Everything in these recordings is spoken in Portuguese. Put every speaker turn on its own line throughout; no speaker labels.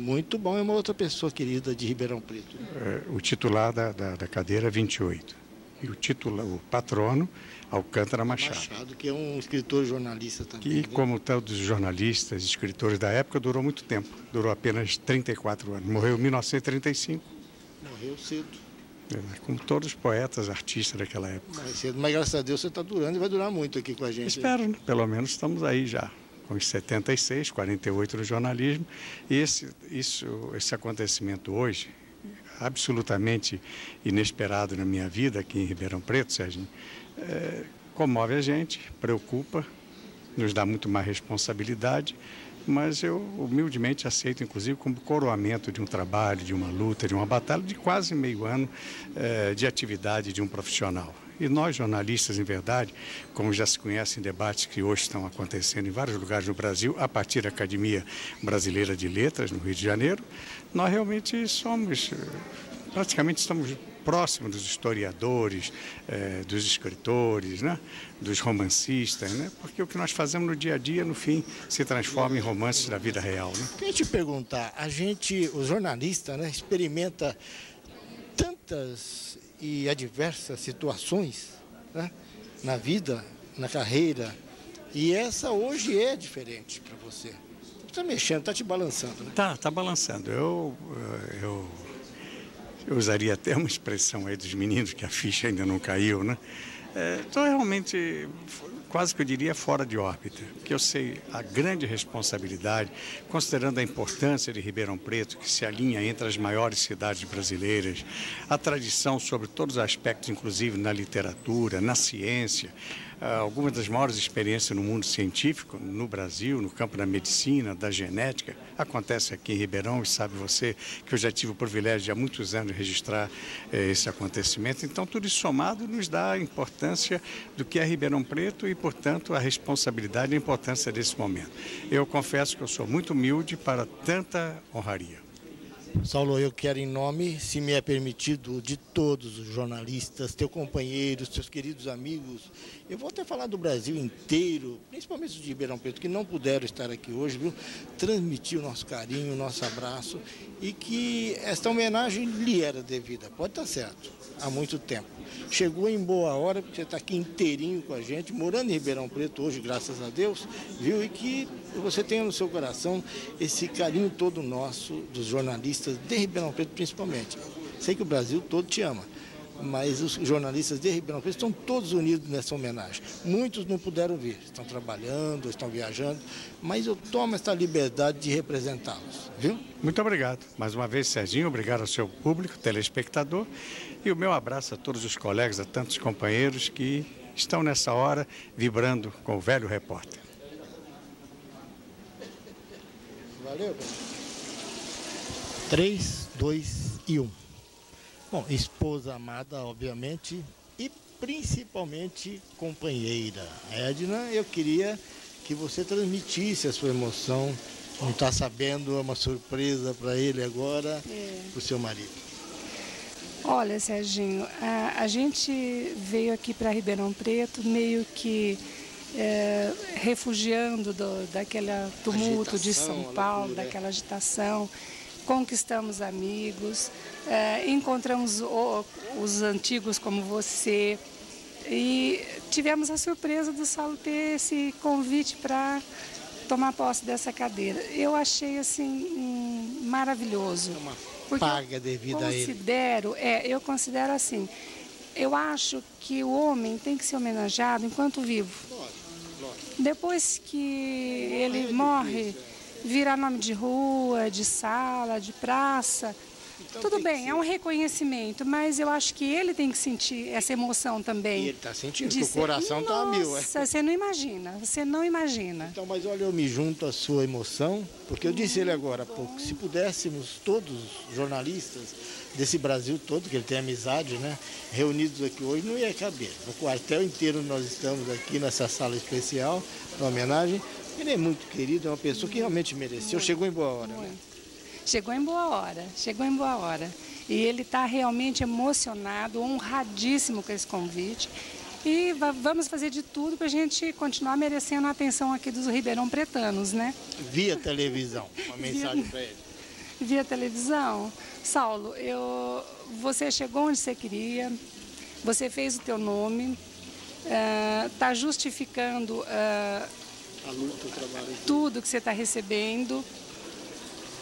Muito bom, é uma outra pessoa querida de Ribeirão Preto.
O titular da cadeira 28 e o patrono Alcântara Machado.
Que é um escritor e jornalista também.
Que, como todos os jornalistas e escritores da época, durou muito tempo. Durou apenas 34 anos. Morreu em 1935.
Morreu cedo.
Como todos os poetas, artistas daquela época.
Mais cedo, mas graças a Deus você está durando e vai durar muito aqui com a gente.
Espero, né? Pelo menos estamos aí já. Com os 76, 48 do jornalismo. E esse acontecimento hoje, absolutamente inesperado na minha vida aqui em Ribeirão Preto, Serginho, comove a gente, preocupa, nos dá muito mais responsabilidade, mas eu humildemente aceito, inclusive, como coroamento de um trabalho, de uma luta, de uma batalha de quase meio ano de atividade de um profissional. E nós, jornalistas, em verdade, como já se conhece em debates que hoje estão acontecendo em vários lugares no Brasil, a partir da Academia Brasileira de Letras, no Rio de Janeiro, nós realmente somos, praticamente estamos próximos dos historiadores, dos escritores, né? Dos romancistas, né? Porque o que nós fazemos no dia a dia, no fim, se transforma em romances da vida real. Né?
Queria te perguntar, o jornalista, né, experimenta tantas e adversas situações, né, na vida, na carreira, e essa hoje é diferente para você. Está mexendo, está te balançando, né?
Tá balançando. Eu usaria até uma expressão aí dos meninos, que a ficha ainda não caiu, né? Estou realmente, quase que eu diria, fora de órbita, porque eu sei a grande responsabilidade, considerando a importância de Ribeirão Preto, que se alinha entre as maiores cidades brasileiras, a tradição sobre todos os aspectos, inclusive na literatura, na ciência, algumas das maiores experiências no mundo científico, no Brasil, no campo da medicina, da genética, acontece aqui em Ribeirão, e sabe você que eu já tive o privilégio de há muitos anos de registrar esse acontecimento. Então, tudo isso somado nos dá a importância do que é Ribeirão Preto e, portanto, a responsabilidade e a importância desse momento. Eu confesso que eu sou muito humilde para tanta honraria.
Saulo, eu quero, em nome, se me é permitido, de todos os jornalistas, teus companheiros, teus queridos amigos, eu vou até falar do Brasil inteiro, principalmente os de Ribeirão Preto, que não puderam estar aqui hoje, viu? Transmitir o nosso carinho, o nosso abraço, e que esta homenagem lhe era devida, pode estar certo, há muito tempo. Chegou em boa hora, porque você está aqui inteirinho com a gente, morando em Ribeirão Preto hoje, graças a Deus, viu? E que você tenha no seu coração esse carinho todo nosso, dos jornalistas de Ribeirão Preto principalmente. Sei que o Brasil todo te ama, mas os jornalistas de Ribeirão Preto estão todos unidos nessa homenagem. Muitos não puderam vir, estão trabalhando, estão viajando, mas eu tomo esta liberdade de representá-los, viu?
Muito obrigado. Mais uma vez, Serginho, obrigado ao seu público, telespectador, e o meu abraço a todos os colegas, a tantos companheiros que estão nessa hora vibrando com o velho repórter.
Valeu. 3, 2 e 1. Bom, esposa amada, obviamente, e principalmente companheira. Edna, eu queria que você transmitisse a sua emoção. Não está sabendo, é uma surpresa para ele agora, para o seu marido.
Olha, Serginho, a gente veio aqui para Ribeirão Preto meio que refugiando daquele tumulto de São Paulo, daquela agitação. Conquistamos amigos, encontramos os antigos como você e tivemos a surpresa do Saulo ter esse convite para tomar posse dessa cadeira. Eu achei assim maravilhoso.
É uma paga devida a ele.
Eu considero assim, eu acho que o homem tem que ser homenageado enquanto vivo. Depois que ele morre, vira nome de rua, de sala, de praça. Então, tudo bem, é um reconhecimento, mas eu acho que ele tem que sentir essa emoção também.
E ele está sentindo, que o coração está a mil.
Nossa, você não imagina.
Então, mas olha, eu me junto à sua emoção, porque eu disse ele agora há pouco, se pudéssemos todos os jornalistas desse Brasil todo, que ele tem amizade, né, reunidos aqui hoje, não ia caber. No quartel inteiro nós estamos aqui nessa sala especial, na homenagem. Ele é muito querido, é uma pessoa que realmente mereceu, chegou em boa hora, né?
Chegou em boa hora. E ele está realmente emocionado, honradíssimo com esse convite. E vamos fazer de tudo para a gente continuar merecendo a atenção aqui dos ribeirão pretanos, né?
Via televisão, uma mensagem para ele.
via televisão. Saulo, você chegou onde você queria, você fez o teu nome, está justificando
a luta, o trabalho.
Tudo que você está recebendo.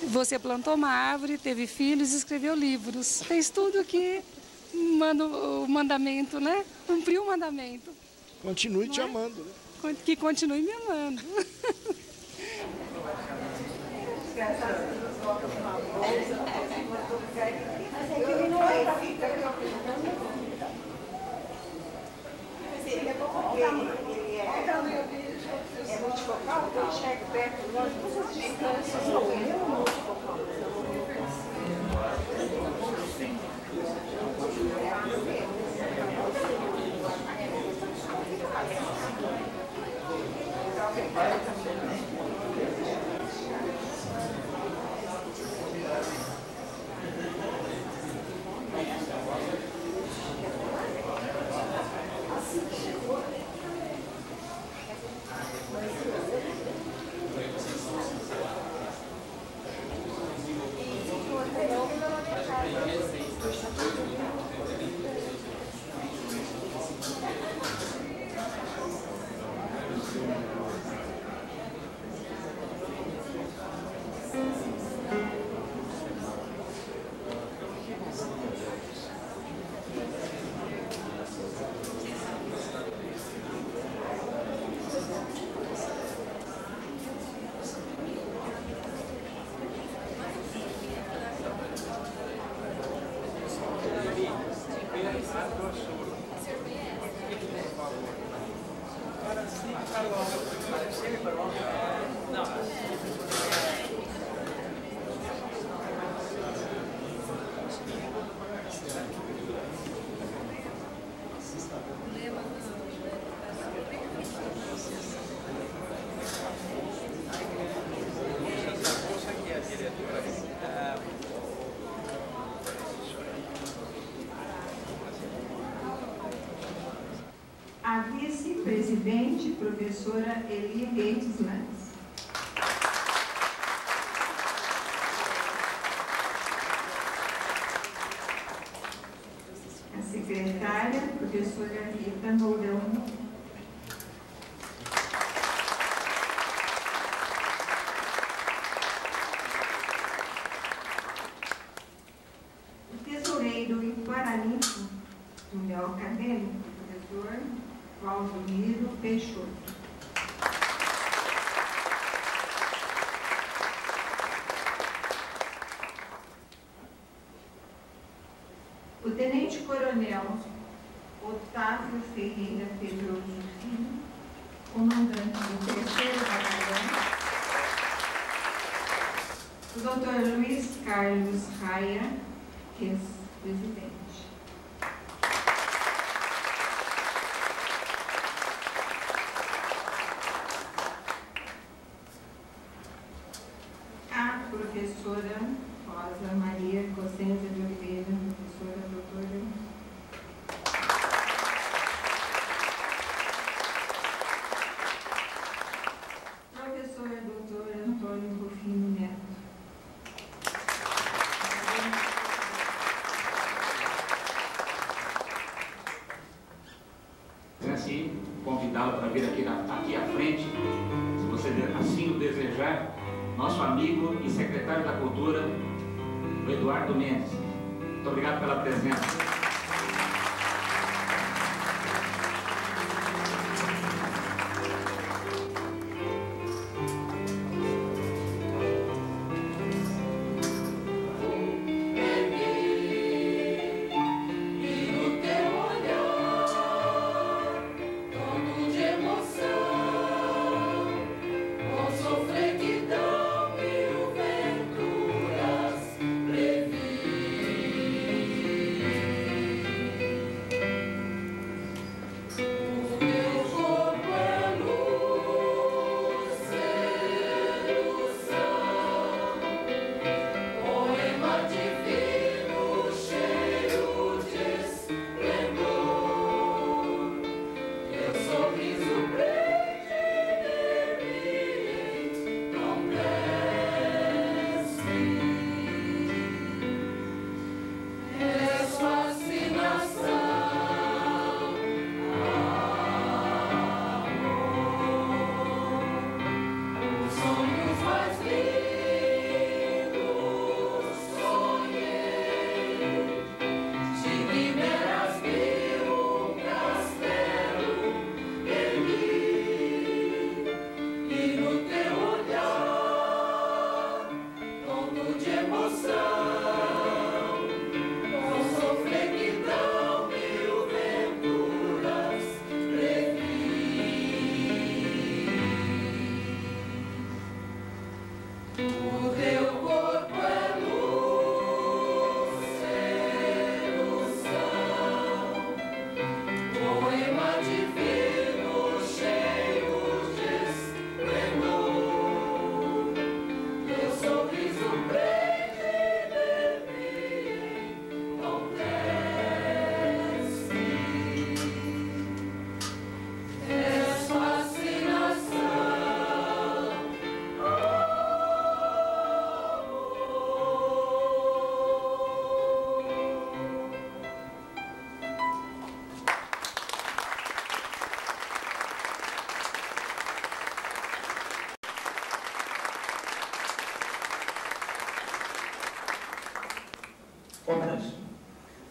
Você plantou uma árvore, teve filhos, escreveu livros. Fez tudo que o mandamento, né? Cumpriu o mandamento.
Continue te amando, né?
Que continue me amando.
É multifocal, eu enxergo perto de nós, todas as distâncias, não é multifocal.
A vice-presidente, professora Elia Gates Lanz. A secretária, professora Rita Mourão. O tesoureiro e paraninfo do meu acadêmico, professor Valdomiro Peixoto. O tenente-coronel Otávio Ferreira Pedroso Filho, comandante do 3º Batalhão. O Dr. Luiz Carlos Raia, ex-presidente. Professora Rosa Maria Cossenza de Oliveira, professora doutora. Professor doutor Antônio Rufino Neto.
Assim, convidá-lo para vir aqui à frente, se você assim o desejar. Nosso amigo e secretário da Cultura, o Eduardo Mendes. Muito obrigado pela presença.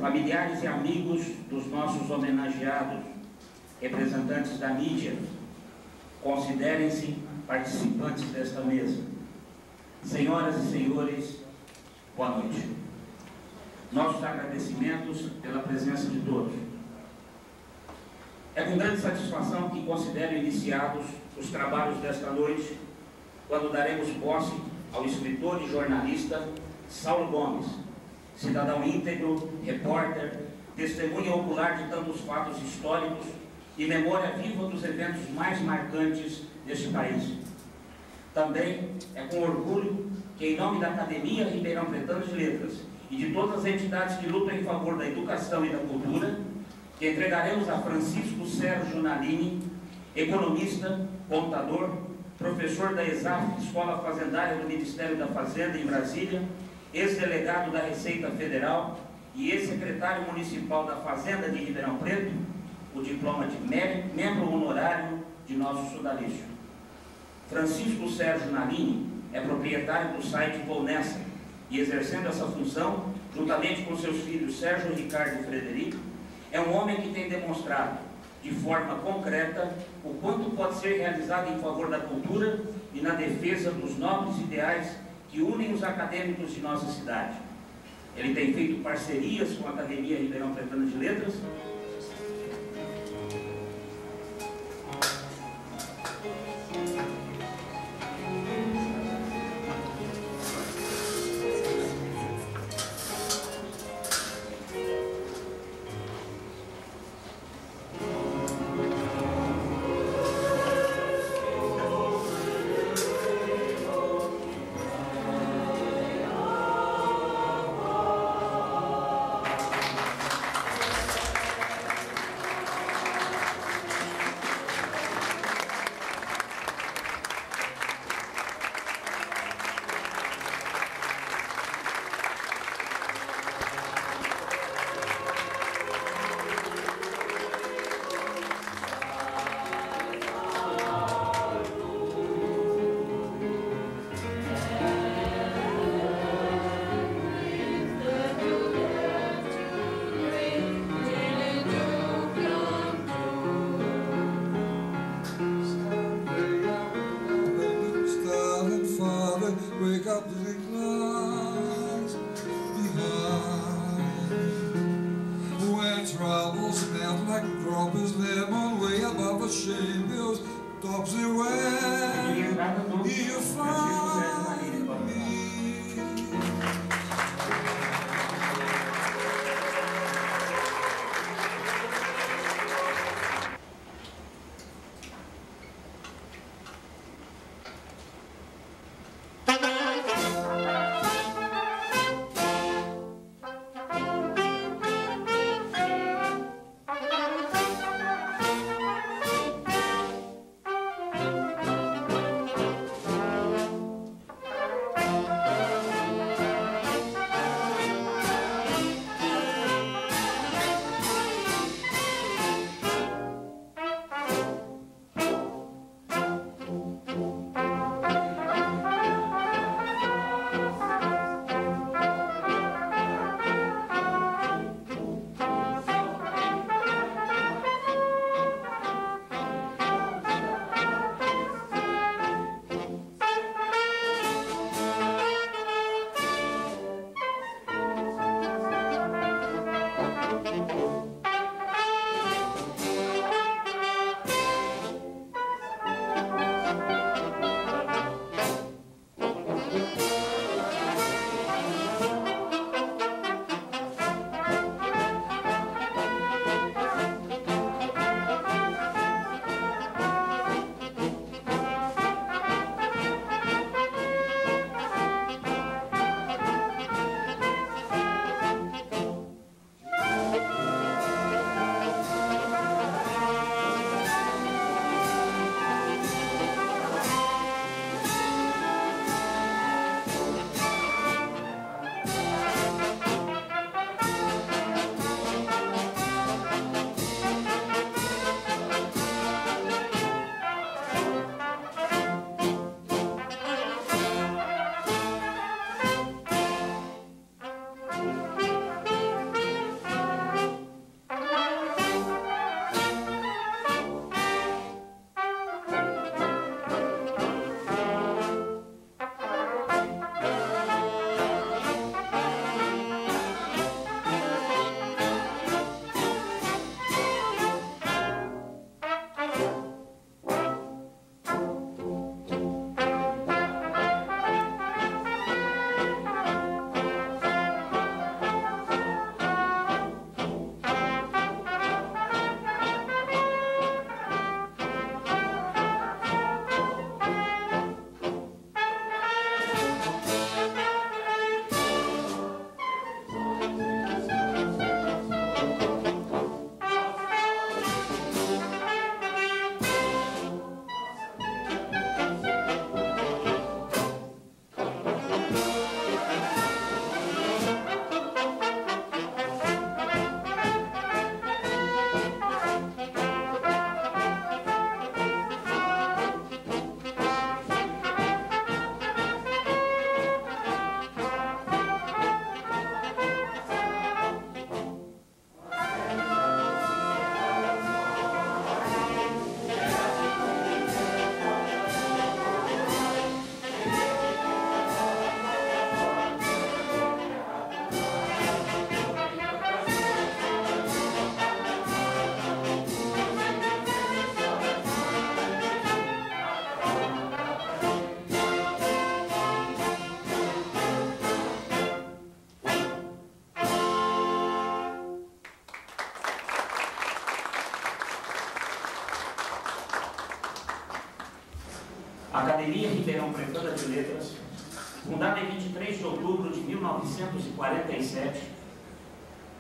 Familiares e amigos dos nossos homenageados, representantes da mídia, considerem-se participantes desta mesa. Senhoras e senhores, boa noite. Nossos agradecimentos pela presença de todos. É com grande satisfação que considero iniciados os trabalhos desta noite, quando daremos posse ao escritor e jornalista Saulo Gomes, cidadão íntegro, repórter, testemunha ocular de tantos fatos históricos e memória viva dos eventos mais marcantes deste país. Também é com orgulho que, em nome da Academia Ribeirão Pretano de Letras e de todas as entidades que lutam em favor da educação e da cultura, que entregaremos a Francisco Sérgio Nalini, economista, contador, professor da ESAF, Escola Fazendária do Ministério da Fazenda em Brasília, ex-delegado da Receita Federal e ex-secretário municipal da Fazenda de Ribeirão Preto, o diploma de membro honorário de nosso sodalício. Francisco Sérgio Nalini é proprietário do site Volnessa e, exercendo essa função, juntamente com seus filhos Sérgio, Ricardo e Frederico, é um homem que tem demonstrado, de forma concreta, o quanto pode ser realizado em favor da cultura e na defesa dos nobres ideais que unem os acadêmicos de nossa cidade. Ele tem feito parcerias com a Academia Ribeirão Pretano de Letras, Academia Ribeirão Pretana de Letras, fundada em 23 de outubro de 1947,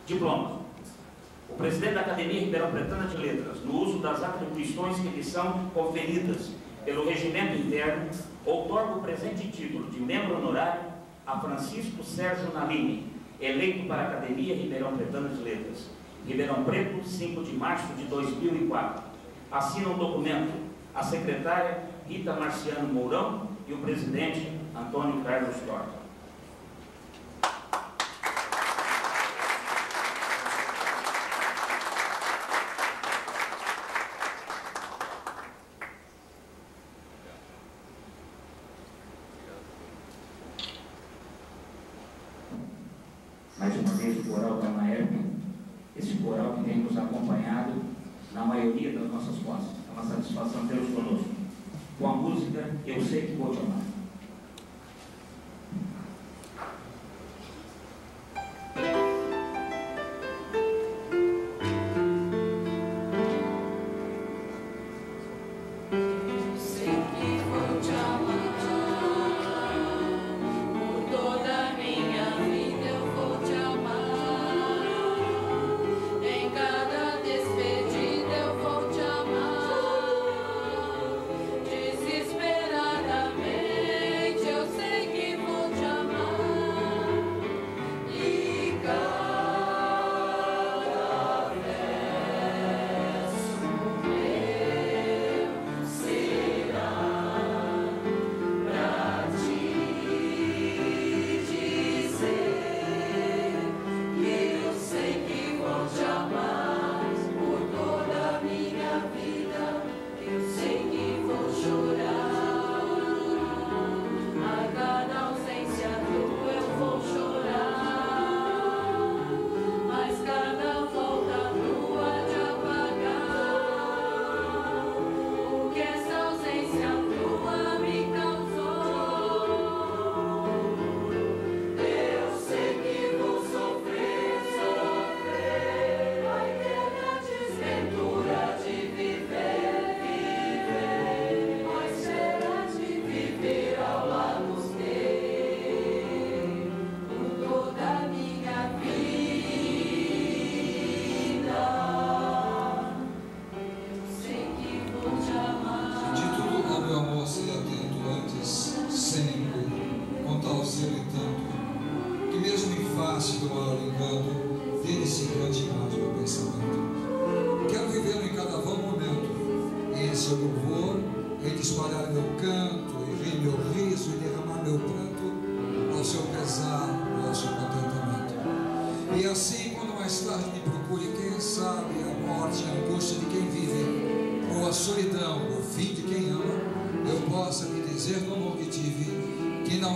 diploma. O presidente da Academia Ribeirão Pretana de Letras, no uso das atribuições que lhe são conferidas pelo regimento interno, outorga o presente título de membro honorário a Francisco Sérgio Nalini, eleito para a Academia Ribeirão Pretana de Letras, Ribeirão Preto, 5 de março de 2004. Assina o documento a secretária Rita Marciano Mourão e o presidente Antônio Carlos Torta. Mais uma vez o coral da Maerp, esse coral que tem nos acompanhado na maioria das nossas posses. É uma satisfação tê-los conosco. Com a música Eu Sei Que Vou Te Amar.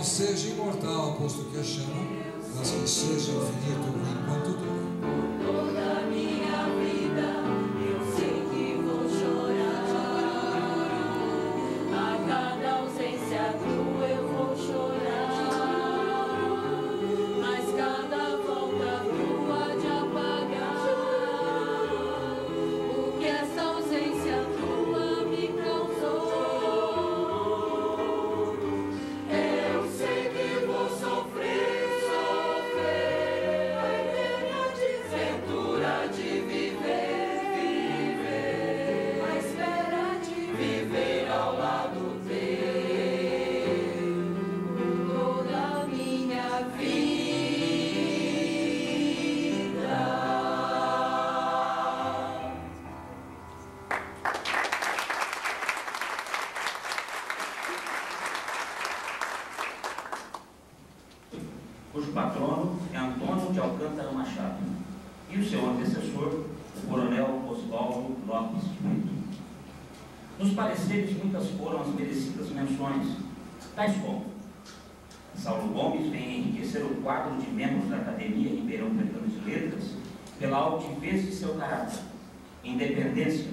Seja imortal, posto que a chama, mas que seja infinito enquanto dura.
Toda minha vida eu sei que vou chorar. A cada ausência tua eu vou chorar. Mas cada volta tua de apagar o que essa ausência tua me causou.
Cujo patrono é Antônio de Alcântara Machado, e o seu antecessor, o coronel Oswaldo Lopes de Brito. Nos pareceres, muitas foram as merecidas menções, tais como Saulo Gomes vem enriquecer o quadro de membros da Academia Ribeirão Pretana de Letras pela altivez de seu caráter, independência,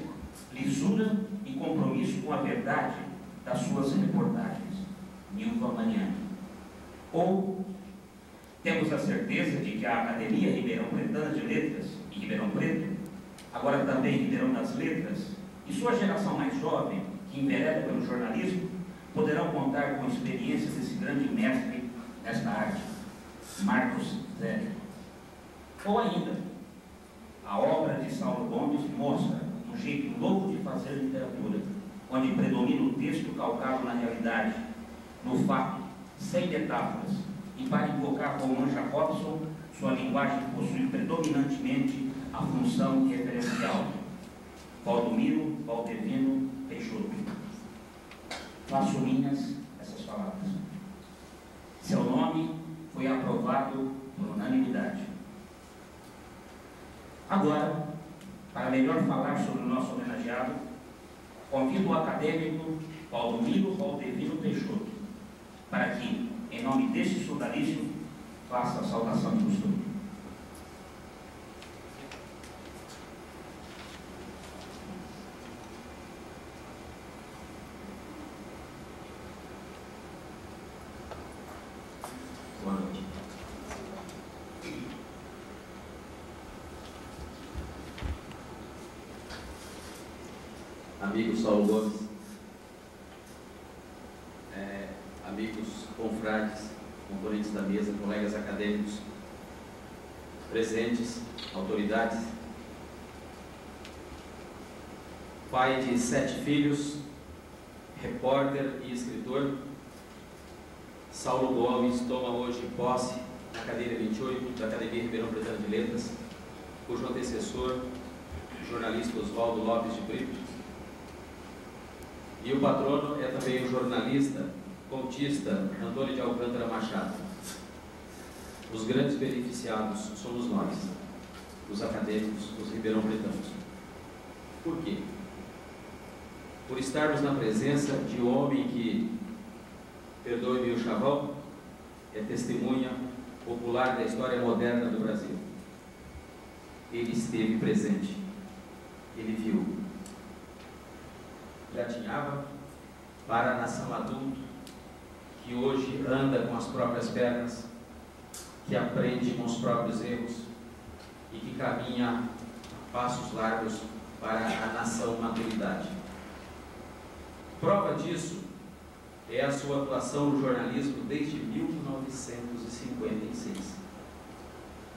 lisura e compromisso com a verdade das suas reportagens. Nilva Mariani. Ou temos a certeza de que a Academia Ribeirão Pretana de Letras e Ribeirão Preto, agora também Ribeirão das Letras, e sua geração mais jovem, que envereda pelo jornalismo, poderão contar com experiências desse grande mestre nesta arte, Marcos Zé. Ou ainda, a obra de Saulo Gomes mostra um jeito louco de fazer literatura, onde predomina o texto calcado na realidade, no fato, sem metáforas, e para invocar Roman Jacobson, sua linguagem possui predominantemente a função referencial. Valdomiro Valdevino Peixoto. Faço minhas essas palavras. Seu nome foi aprovado por unanimidade. Agora, para melhor falar sobre o nosso homenageado, convido o acadêmico Valdomiro Valdevino Peixoto para que, em nome deste sodalício, faça a saudação de costume.
Boa noite. Amigo Saulo Gomes, amigos confrades, componentes da mesa, colegas acadêmicos, presentes, autoridades, pai de 7 filhos, repórter e escritor, Saulo Gomes toma hoje posse na cadeira 28 da Academia Ribeirão Pretano de Letras, cujo antecessor, o jornalista Oswaldo Lopes de Brito, e o patrono é também o jornalista, contista Antônio de Alcântara Machado. Os grandes beneficiados somos nós, os acadêmicos, os ribeirão-pretanos. Por quê? Por estarmos na presença de um homem que, perdoe-me o chavão, é testemunha popular da história moderna do Brasil. Ele esteve presente, ele viu. Gatinhava para a nação adulta, que hoje anda com as próprias pernas, que aprende com os próprios erros e que caminha a passos largos para a nação maturidade. Prova disso é a sua atuação no jornalismo desde 1956,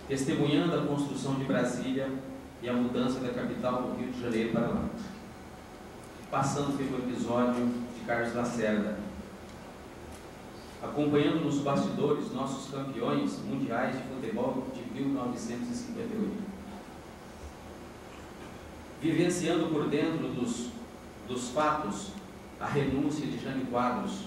testemunhando a construção de Brasília e a mudança da capital do Rio de Janeiro para lá, passando pelo episódio de Carlos Lacerda, acompanhando nos bastidores nossos campeões mundiais de futebol de 1958, vivenciando por dentro dos fatos a renúncia de Jânio Quadros,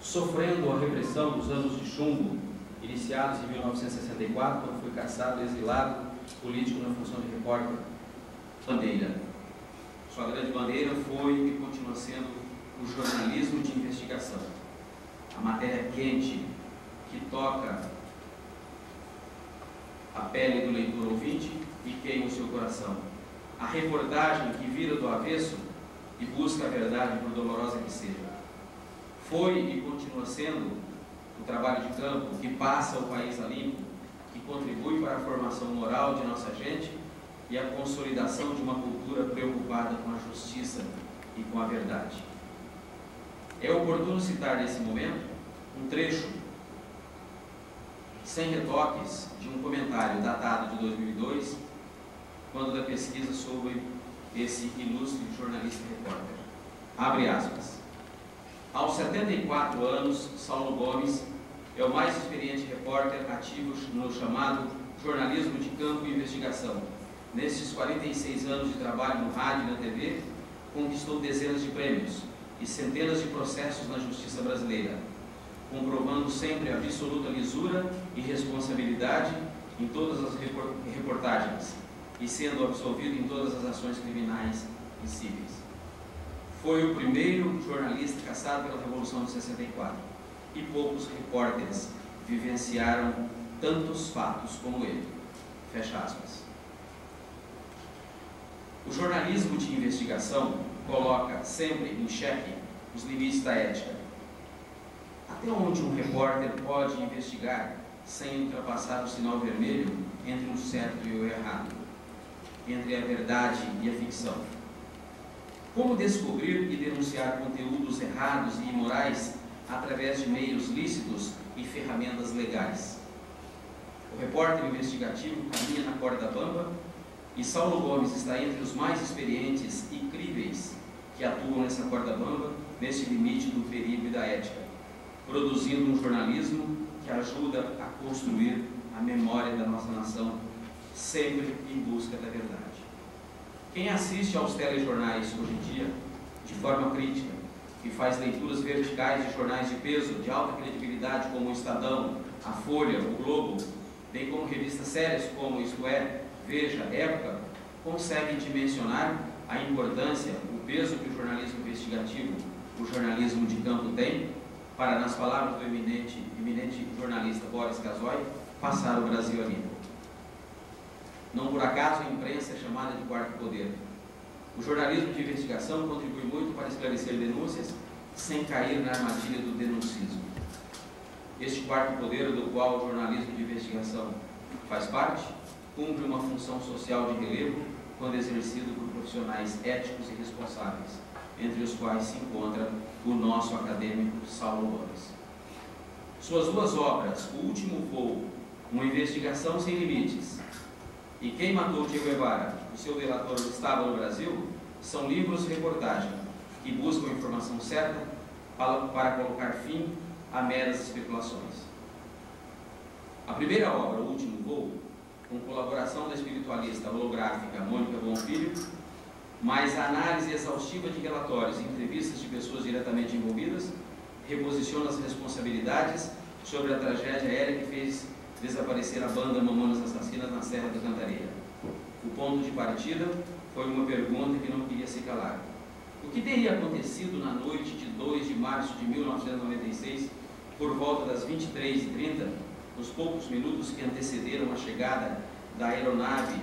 sofrendo a repressão dos anos de chumbo, iniciados em 1964, quando foi caçado, exilado, político na função de repórter. Bandeira. Sua grande bandeira foi e continua sendo o jornalismo de investigação. A matéria quente que toca a pele do leitor ouvinte e queima o seu coração. A reportagem que vira do avesso e busca a verdade, por dolorosa que seja. Foi e continua sendo o trabalho de campo que passa o país a limpo, que contribui para a formação moral de nossa gente e a consolidação de uma cultura preocupada com a justiça e com a verdade. É oportuno citar nesse momento um trecho, sem retoques, de um comentário datado de 2002, quando da pesquisa sobre esse ilustre jornalista e repórter. Abre aspas. Aos 74 anos, Saulo Gomes é o mais experiente repórter ativo no chamado jornalismo de campo e investigação. Nesses 46 anos de trabalho no rádio e na TV, conquistou dezenas de prêmios e centenas de processos na justiça brasileira, comprovando sempre a absoluta lisura e responsabilidade em todas as reportagens e sendo absolvido em todas as ações criminais e cíveis. Foi o primeiro jornalista caçado pela Revolução de 64 e poucos repórteres vivenciaram tantos fatos como ele. Fecha aspas. O jornalismo de investigação coloca sempre em xeque os limites da ética. Até onde um repórter pode investigar sem ultrapassar o sinal vermelho entre o certo e o errado, entre a verdade e a ficção? Como descobrir e denunciar conteúdos errados e imorais através de meios lícitos e ferramentas legais? O repórter investigativo caminha na corda bamba e Saulo Gomes está entre os mais experientes e críveis que atuam nessa corda bamba, nesse limite do perigo e da ética, produzindo um jornalismo que ajuda a construir a memória da nossa nação, sempre em busca da verdade. Quem assiste aos telejornais hoje em dia, de forma crítica, e faz leituras verticais de jornais de peso, de alta credibilidade, como o Estadão, a Folha, o Globo, bem como revistas sérias como Isto É, Veja, Época, consegue dimensionar a importância, o peso que o jornalismo investigativo, o jornalismo de campo tem, para, nas palavras do eminente jornalista Boris Casoy, passar o Brasil a limpo. Não por acaso a imprensa é chamada de quarto poder. O jornalismo de investigação contribui muito para esclarecer denúncias sem cair na armadilha do denuncismo. Este quarto poder, do qual o jornalismo de investigação faz parte, cumpre uma função social de relevo quando exercido por profissionais éticos e responsáveis, entre os quais se encontra o nosso acadêmico Saulo Gomes. Suas duas obras, O Último Voo, Uma Investigação Sem Limites, e Quem Matou Che Guevara, o seu delator estava no Brasil, são livros-reportagem que buscam informação certa para colocar fim a meras especulações. A primeira obra, O Último Voo, com colaboração da espiritualista holográfica Mônica Bonfilho, mais a análise exaustiva de relatórios e entrevistas de pessoas diretamente envolvidas, reposiciona as responsabilidades sobre a tragédia aérea que fez desaparecer a banda Mamonas Assassinas na Serra da Cantareira. O ponto de partida foi uma pergunta que não queria se calar. O que teria acontecido na noite de 2 de março de 1996, por volta das 23h30, nos poucos minutos que antecederam a chegada da aeronave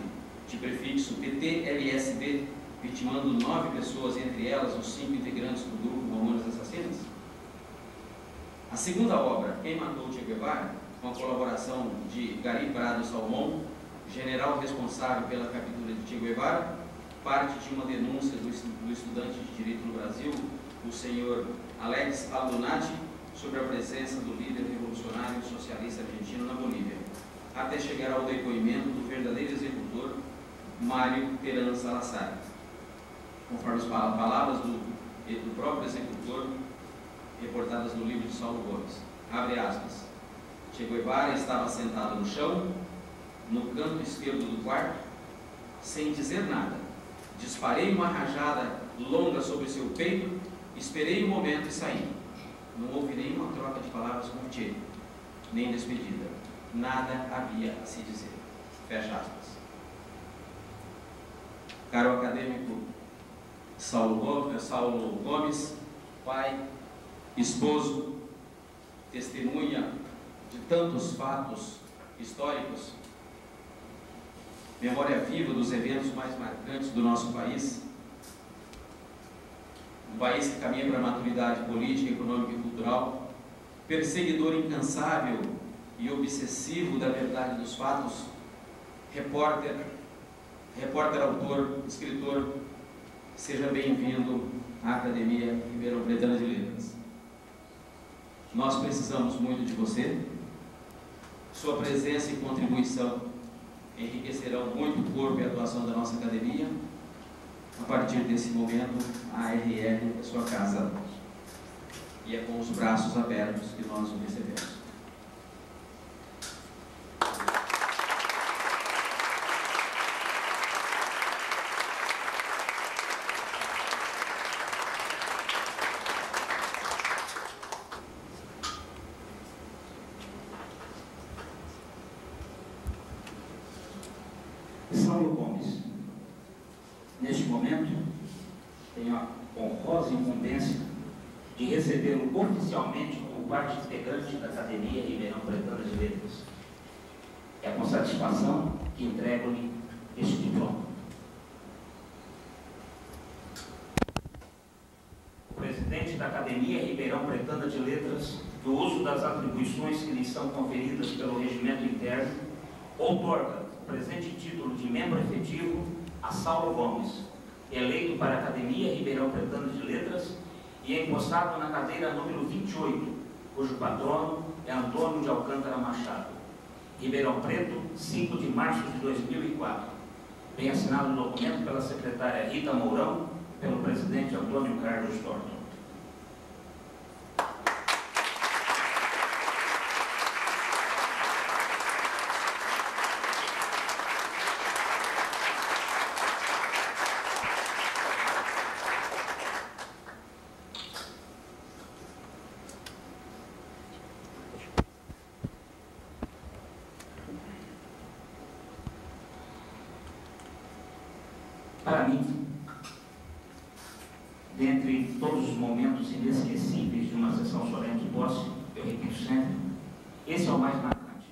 de prefixo PT-LSD, vitimando 9 pessoas, entre elas os 5 integrantes do grupo Mamonas Assassinas? A segunda obra, Quem Matou Che Guevara, com a colaboração de Gary Prado Salmon, general responsável pela captura de Che Guevara, parte de uma denúncia do estudante de Direito no Brasil, o senhor Alex Aldunati, sobre a presença do líder revolucionário socialista argentino na Bolívia, até chegar ao depoimento do verdadeiro executor, Mário Teran Salazar. Conforme as palavras do próprio executor, reportadas no livro de Saulo Gomes, abre aspas, Che Guevara estava sentado no chão, no canto esquerdo do quarto, sem dizer nada. Disparei uma rajada longa sobre seu peito, esperei um momento e saí. Não houve nenhuma troca de palavras com o Che, nem despedida. Nada havia a se dizer. Fecha aspas. Caro acadêmico Saulo Gomes, pai, esposo, testemunha de tantos fatos históricos, memória viva dos eventos mais marcantes do nosso país, um país que caminha para a maturidade política, econômica e cultural, perseguidor incansável e obsessivo da verdade dos fatos, repórter, autor, escritor, seja bem-vindo à Academia Ribeirão Pretana de Letras. Nós precisamos muito de você. Sua presença e contribuição enriquecerão muito o corpo e a atuação da nossa academia. A partir desse momento, a ARR é sua casa e é com os braços abertos que nós o recebemos.
Saulo Gomes, neste momento, tenho a honrosa incumbência de recebê-lo oficialmente como parte integrante da Academia Ribeirão Pretana de Letras. É com satisfação que entrego-lhe este diploma. O presidente da Academia Ribeirão Pretana de Letras, do uso das atribuições que lhe são conferidas pelo regimento interno, outorga o presente título de membro efetivo a Saulo Gomes, eleito para a Academia Ribeirão Pretano de Letras e empossado na cadeira número 28, cujo patrono é Antônio de Alcântara Machado. Ribeirão Preto, 5 de março de 2004. Bem assinado o documento pela secretária Rita Mourão, pelo presidente Antônio Carlos Thornton. Para mim, dentre todos os momentos inesquecíveis de uma sessão solene de posse, eu repito sempre, esse é o mais marcante,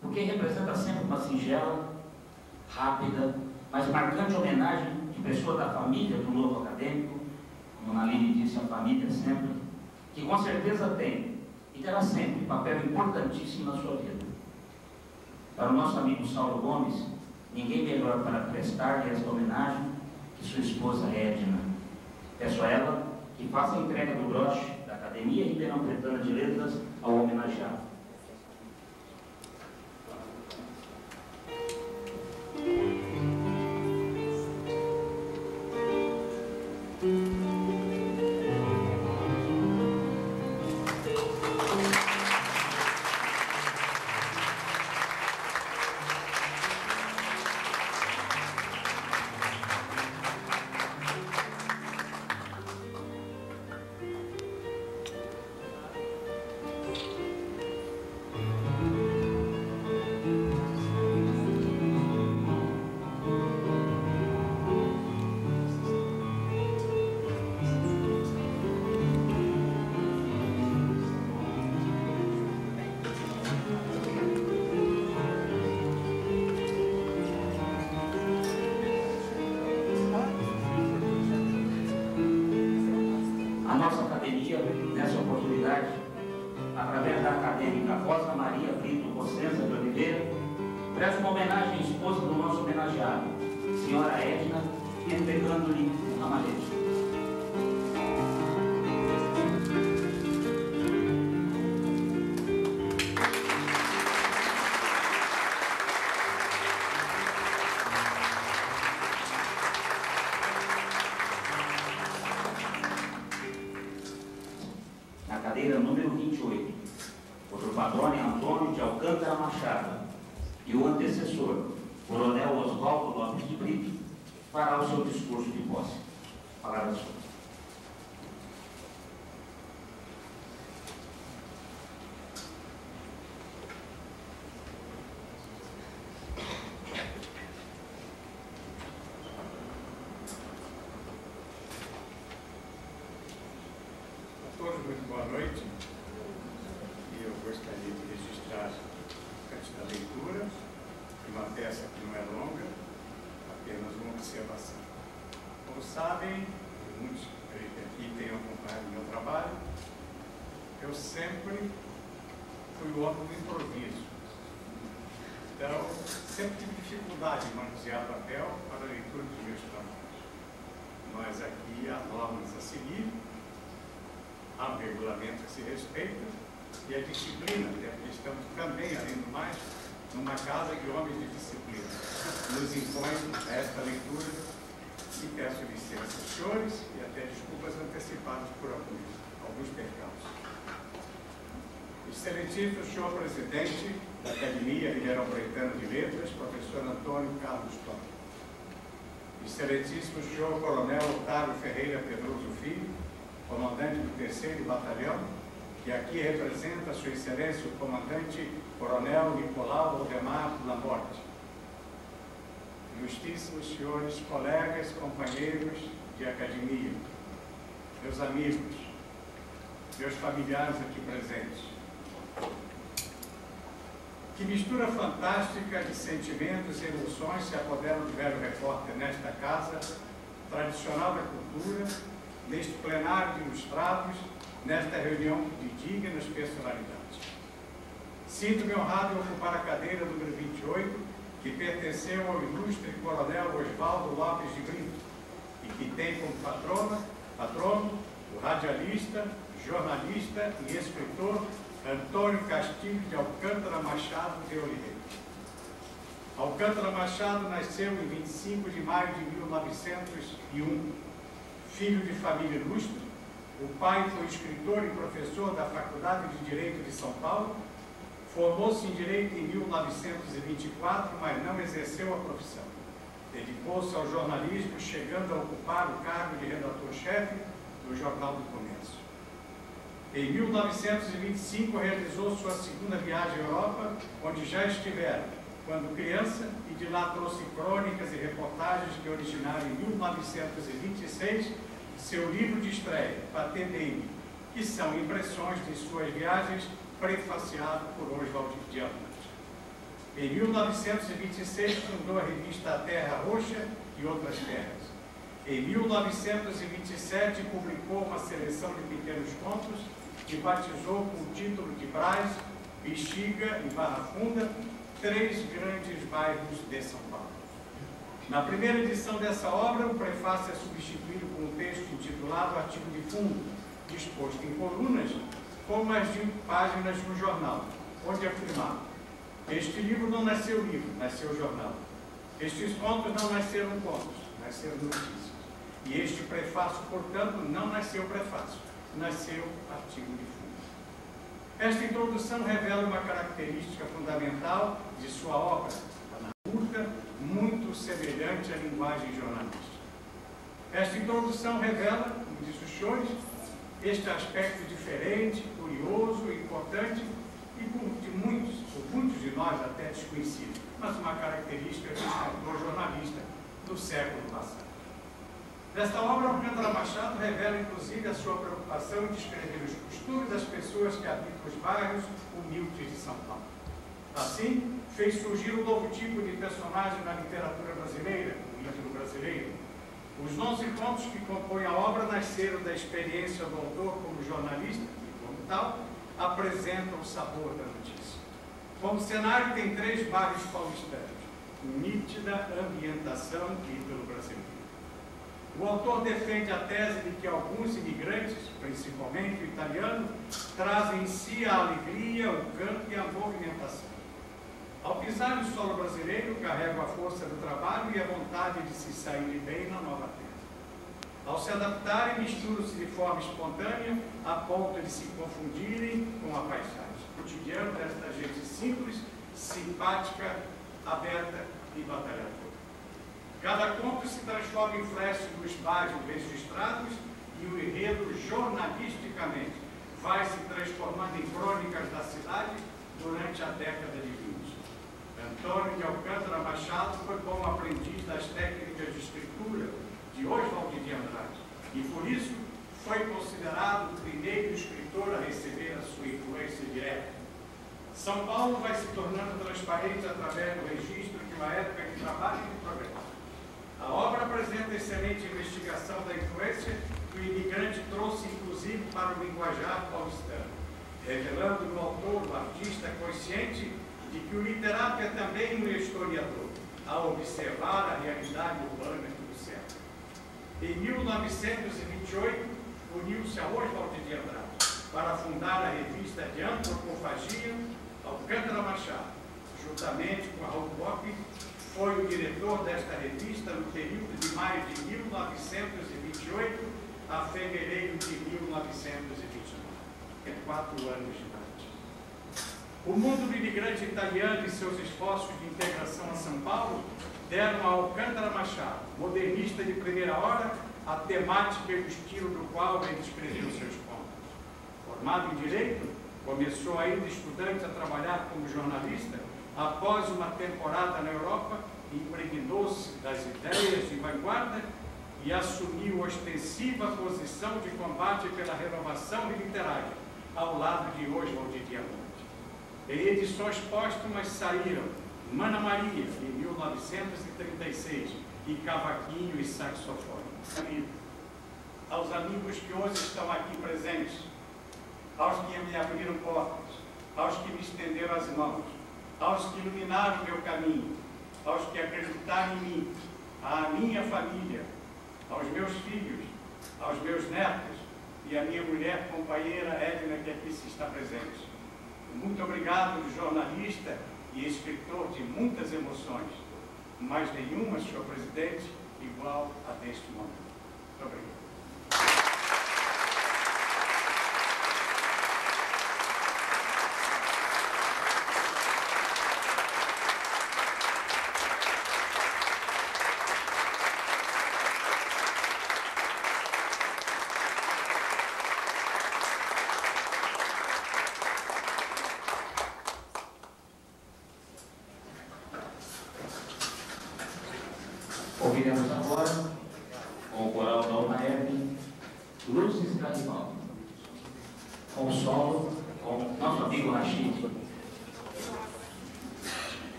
porque representa sempre uma singela, rápida, mas marcante homenagem de pessoa da família do novo acadêmico, como Naline disse, a família sempre, que com certeza tem e terá sempre papel importantíssimo na sua vida. Para o nosso amigo Saulo Gomes, ninguém melhor para prestar-lhe esta homenagem que sua esposa Edna. Peço a ela que faça a entrega do broche da Academia Ribeirão Pretano de Letras ao homenageado. Nessa oportunidade, através da acadêmica Rosa Maria Brito Cossenza de Oliveira, presta uma homenagem à esposa do nosso homenageado, senhora Edna, entregando-lhe um ramalhete. Cadeira número 28, cujo patrono é Antônio de Alcântara Machado, e o antecessor, Coronel Oswaldo Lopes de Brito, fará o seu discurso de posse. Palavra sua.
Muito boa noite, e eu gostaria de registrar antes da leitura de uma peça que não é longa, apenas uma observação. Como sabem, muitos aqui têm acompanhado o meu trabalho, eu sempre fui o homem do improviso. Então, sempre tive dificuldade em manusear papel para a leitura dos meus trabalhos. Nós aqui há normas a seguir, há um regulamento que se respeita e a disciplina, porque estamos também, além do mais, numa casa de homens de disciplina. Nos impõe esta leitura e peço licença, senhores, e até desculpas antecipadas por alguns percalços. Excelentíssimo senhor presidente da Academia Ribeirão Pretano de Letras, professor Antônio Carlos Thornton. Excelentíssimo senhor coronel Otávio Ferreira Pedroso Filho, comandante do 3º Batalhão, que aqui representa a sua excelência o comandante coronel Nicolau Aldemar Lamorte. Ilustríssimos senhores, colegas, companheiros de academia, meus amigos, meus familiares aqui presentes. Que mistura fantástica de sentimentos e emoções se apoderam do velho repórter nesta casa tradicional da cultura, neste plenário de ilustrados, nesta reunião de dignas personalidades. Sinto-me honrado em ocupar a cadeira número 28, que pertenceu ao ilustre coronel Oswaldo Lopes de Brito,
e que tem como patrono o radialista, jornalista e escritor Antônio Castilho de Alcântara Machado de Oliveira. Alcântara Machado nasceu em 25 de maio de 1901, filho de família ilustre. O pai foi escritor e professor da Faculdade de Direito de São Paulo. Formou-se em Direito em 1924, mas não exerceu a profissão. Dedicou-se ao jornalismo, chegando a ocupar o cargo de redator-chefe do Jornal do Comércio. Em 1925, realizou sua segunda viagem à Europa, onde já estivera quando criança, e de lá trouxe crônicas e reportagens que originaram em 1926 seu livro de estreia, Pater Dei, que são impressões de suas viagens, prefaciado por Oswald de Andrade. Em 1926, fundou a revista A Terra Roxa e Outras Terras. Em 1927, publicou uma seleção de pequenos contos que batizou com o título de Brás, Bexiga e Barra Funda, 3 grandes bairros de São Paulo. Na primeira edição dessa obra, o prefácio é substituído por um texto intitulado Artigo de Fundo, disposto em colunas, com mais de páginas no jornal, onde afirmava: este livro não nasceu livro, nasceu jornal. Estes contos não nasceram contos, nasceram notícias. E este prefácio, portanto, não nasceu prefácio, nasceu artigo de fundo. Esta introdução revela uma característica fundamental de sua obra, a curta, muito semelhante à linguagem jornalística. Esta introdução revela, como diz o Chores, este aspecto diferente, curioso, importante e por muitos de nós até desconhecido, mas uma característica do escritor jornalista do século passado. Nesta obra, Alcântara Machado revela, inclusive, a sua preocupação em descrever os costumes das pessoas que habitam os bairros humildes de São Paulo. Assim, fez surgir um novo tipo de personagem na literatura brasileira, o ídolo brasileiro. Os 11 contos que compõem a obra nasceram da experiência do autor como jornalista e, como tal, apresentam o sabor da notícia. Como cenário, tem 3 bairros paulistanos, nítida ambientação ídolo brasileiro. O autor defende a tese de que alguns imigrantes, principalmente o italiano, trazem em si a alegria, o canto e a movimentação. Ao pisar no solo brasileiro, carregam a força do trabalho e a vontade de se sair bem na nova terra. Ao se adaptarem, misturam-se de forma espontânea, a ponto de se confundirem com a paisagem. O cotidiano desta gente simples, simpática, aberta e batalhadora. Cada conto se transforma em flash dos bairros registrados e o enredo, jornalisticamente, vai se transformando em crônicas da cidade durante a década de 20. Antônio de Alcântara Machado foi bom aprendiz das técnicas de escritura de Oswald de Andrade e, por isso, foi considerado o primeiro escritor a receber a sua influência direta. São Paulo vai se tornando transparente através do registro de uma época de trabalho e de progresso. A obra apresenta excelente investigação da influência que o imigrante trouxe, inclusive, para o linguajar paulistano, revelando no autor, o artista consciente, de que o literato é também um historiador, ao observar a realidade urbana do século. Em 1928, uniu-se a Oswald de Andrade para fundar a revista de Antropofagia, Alcântara Machado. Juntamente com Raul Bock, foi o diretor desta revista no período de maio de 1928 a fevereiro de 1929, que é 4 anos de idade. O mundo do imigrante italiano e seus esforços de integração a São Paulo deram a Alcântara Machado, modernista de primeira hora, a temática e o estilo do qual ele escreveu seus contos. Formado em Direito, começou ainda estudante a trabalhar como jornalista. Após uma temporada na Europa, impregnou-se das ideias de vanguarda e assumiu ostensiva posição de combate pela renovação literária, ao lado de Oswald de Andrade. Em edições póstumas saíram Mana Maria, em 1936, e Cavaquinho e Saxofone. Aos amigos que hoje estão aqui presentes, aos que me abriram portas, aos que me estenderam as mãos, aos que iluminaram o meu caminho, aos que acreditaram em mim, à minha família, aos meus filhos, aos meus netos e à minha mulher companheira Edna, que aqui se está presente. Muito obrigado, jornalista e escritor de muitas emoções, mas nenhuma, senhor presidente, igual a deste momento. Muito obrigado.
Ouviremos agora, com o coral da UNAEB, Luzes da Rival, com solo, com nosso amigo Rachid.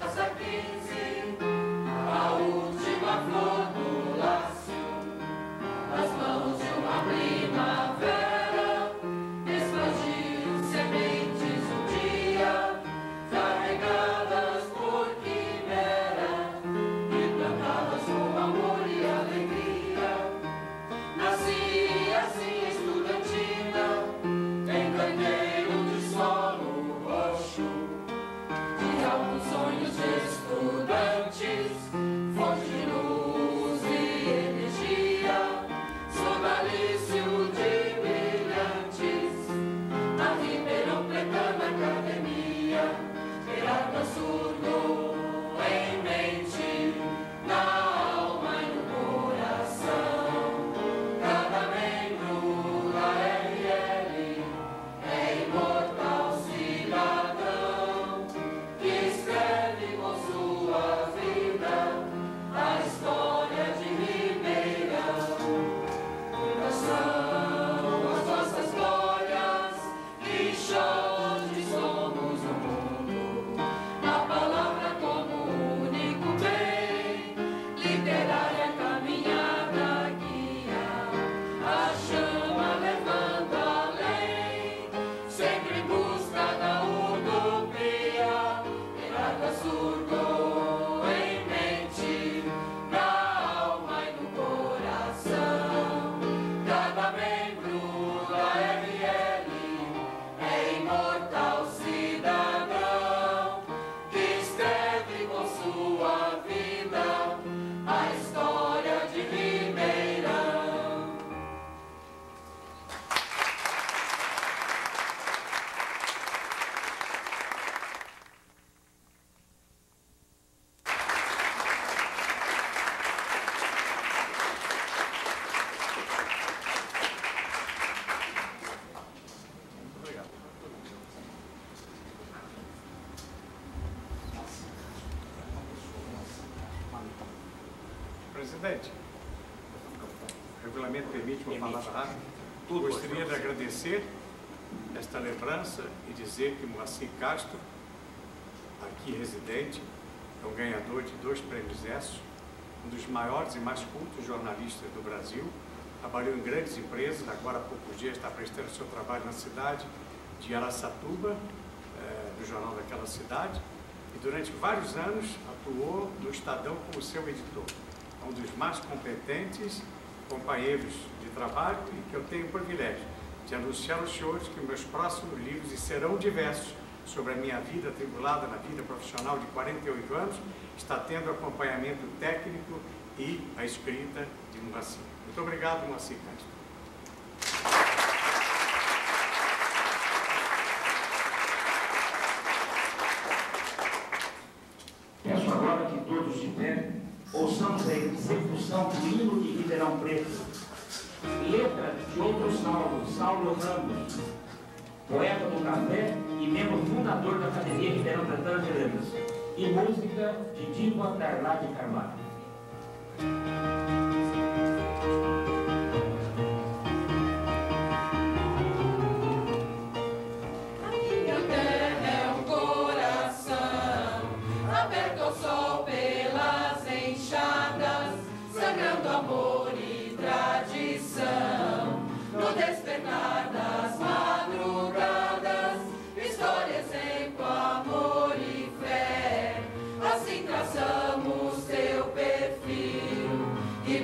Essa 15, a última flor do laço, nas mãos de uma primavera, expandiu sementes um dia, carregadas por quimera, e plantadas com amor e alegria. Nascia assim estudantina, em candeeiro de solo roxo, de altos sonhos de estudantes, fonte de luz e energia, sonalício de brilhantes, a Ribeirão Pretana Academia, Herarca surdo em mente, na alma e no coração, cada membro da RL é imortal cidadão, que escreve com sua vida a história de Ribeirão. Muitas são as nossas glórias e chores somos no mundo. A palavra como único bem, literária caminhada guia, a chama levando além, sempre em busca da utopia. Herarca surdo em mente, na alma e no coração, cada membro da RL é imortal cidadão, que escreve com sua vida a história de Ribeirão.
Presidente, o regulamento permite uma palavra rápida. Gostaria de agradecer esta lembrança e dizer que Moacir Castro, aqui residente, é um ganhador de 2 prêmios ESSO, um dos maiores e mais cultos jornalistas do Brasil, trabalhou em grandes empresas, agora há poucos dias está prestando seu trabalho na cidade de Araçatuba, do jornal daquela cidade, e durante vários anos atuou no Estadão como seu editor. É um dos mais competentes companheiros de trabalho e que eu tenho o privilégio de anunciar aos senhores que meus próximos livros, e serão diversos, sobre a minha vida atribulada na vida profissional de 48 anos, está tendo acompanhamento técnico e a escrita de Moacir. Muito obrigado, Moacir Castro.
Peço agora que todos de pé ouçamos a execução do hino de Ribeirão Preto, letra de outro Saulo Ramos, poeta do café e membro fundador da Academia Ribeirão Pretana de Letras, e música de Diva Darlá de Carvalho.
Minha terra é um coração aberto ao sol pelas enxadas, sangrando amor e tradição. No despertar das madrugadas, histórias com amor e fé. Assim traçamos teu perfil e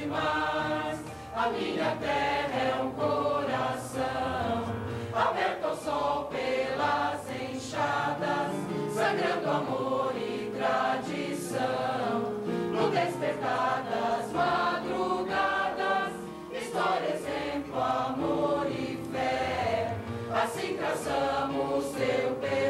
mais. A minha terra é um coração aberto ao sol pelas enxadas, sangrando amor e tradição. No despertar das madrugadas, história, exemplo, amor e fé. Assim traçamos seu pedaço.